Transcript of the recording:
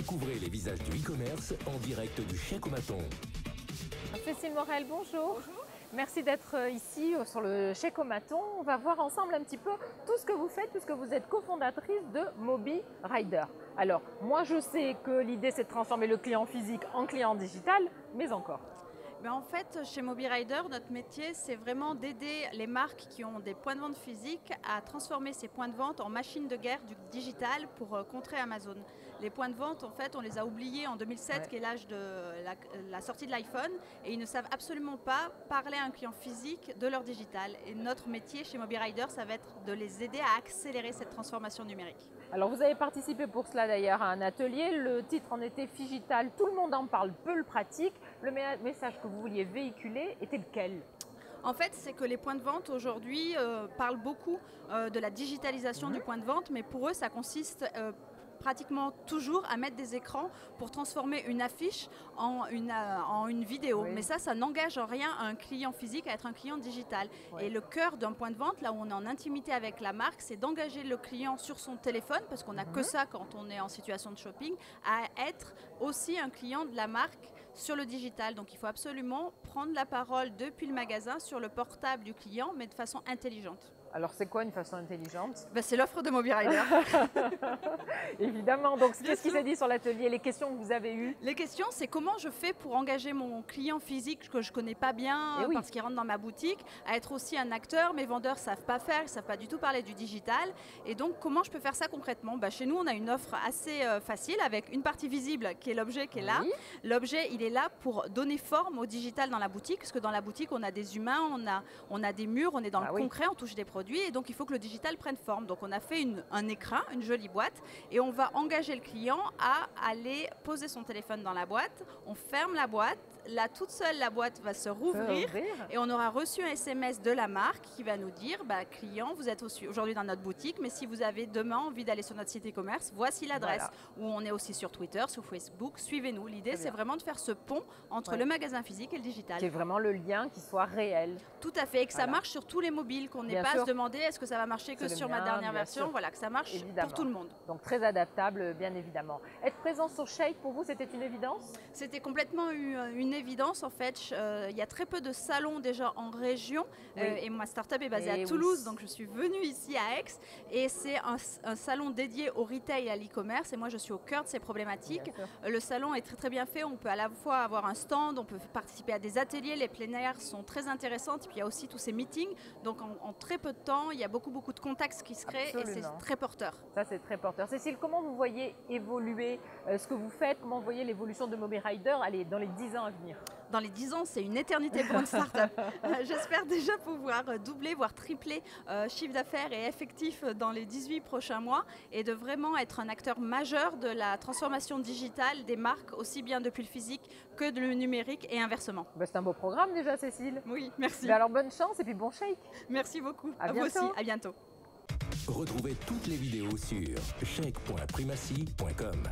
Découvrez les visages du e-commerce en direct du Chèque-O-Maton. Cécile Morel, bonjour. Merci d'être ici sur le Chèque-O-Maton. On va voir ensemble un petit peu tout ce que vous faites puisque vous êtes cofondatrice de Moby Rider. Alors, moi je sais que l'idée c'est de transformer le client physique en client digital, mais encore. En fait, chez Moby Rider, notre métier, c'est vraiment d'aider les marques qui ont des points de vente physiques à transformer ces points de vente en machines de guerre du digital pour contrer Amazon. Les points de vente, en fait, on les a oubliés en 2007, qui est l'âge de la sortie de l'iPhone, et ils ne savent absolument pas parler à un client physique de leur digital. Et notre métier chez Moby Rider, ça va être de les aider à accélérer cette transformation numérique. Alors, vous avez participé pour cela d'ailleurs à un atelier. Le titre en était Figital, tout le monde en parle, peu le pratique. Le message que vous vouliez véhiculer était lequel ? En fait, c'est que les points de vente aujourd'hui parlent beaucoup de la digitalisation du point de vente, mais pour eux, ça consiste pratiquement toujours à mettre des écrans pour transformer une affiche en une vidéo. Mais ça n'engage en rien un client physique à être un client digital. Et le cœur d'un point de vente, là où on est en intimité avec la marque, c'est d'engager le client sur son téléphone, parce qu'on n'a que ça quand on est en situation de shopping, à être aussi un client de la marque sur le digital. Donc il faut absolument prendre la parole depuis le magasin sur le portable du client, mais de façon intelligente. Alors c'est quoi une façon intelligente ? C'est l'offre de Moby Rider. Évidemment, donc qu'est-ce qui s'est dit sur l'atelier? Les questions que vous avez eues? Les questions, c'est comment je fais pour engager mon client physique que je ne connais pas bien parce qu'il rentre dans ma boutique, à être aussi un acteur. Mes vendeurs ne savent pas faire, ils ne savent pas du tout parler du digital. Et donc comment je peux faire ça concrètement? Chez nous, on a une offre assez facile avec une partie visible qui est l'objet qui est là. L'objet, il est là pour donner forme au digital dans la boutique, parce que dans la boutique, on a des humains, on a des murs, on est dans le concret, on touche des produits. Et donc il faut que le digital prenne forme. Donc on a fait un écran, une jolie boîte, et on va engager le client à aller poser son téléphone dans la boîte. On ferme la boîte. Là, toute seule, la boîte va se rouvrir et on aura reçu un SMS de la marque qui va nous dire client, vous êtes aujourd'hui dans notre boutique, mais si vous avez demain envie d'aller sur notre site e-commerce, voici l'adresse. Où on est aussi sur Twitter, sur Facebook, suivez-nous. L'idée, c'est vraiment de faire ce pont entre le magasin physique et le digital. C'est vraiment le lien qui soit réel. Tout à fait, et que ça marche sur tous les mobiles, qu'on n'ait pas à se demander est-ce que ça va marcher que sur ma dernière version. Voilà, que ça marche pour tout le monde. Donc très adaptable, bien évidemment. Être présent sur Shake, pour vous, c'était une évidence? C'était complètement une évidence, en fait. Il y a très peu de salons déjà en région, et ma start-up est basée à Toulouse, donc je suis venue ici à Aix, et c'est un salon dédié au retail et à l'e-commerce, et moi je suis au cœur de ces problématiques. Le salon est très très bien fait, on peut à la fois avoir un stand, on peut participer à des ateliers, les plénières sont très intéressantes, et puis il y a aussi tous ces meetings, donc en très peu de temps, il y a beaucoup de contacts qui se créent, et c'est très porteur. Ça, c'est très porteur. Cécile, comment vous voyez évoluer ce que vous faites? Comment vous voyez l'évolution de Moby Rider dans les 10 ans à venir? Dans les 10 ans, c'est une éternité pour une start-up. J'espère déjà pouvoir doubler, voire tripler chiffre d'affaires et effectif dans les 18 prochains mois, et de vraiment être un acteur majeur de la transformation digitale des marques, aussi bien depuis le physique que de le numérique et inversement. C'est un beau programme déjà, Cécile. Oui, merci. Alors bonne chance et puis bon shake. Merci beaucoup. À vous aussi, à bientôt. Retrouvez toutes les vidéos sur chèque.primacy.com.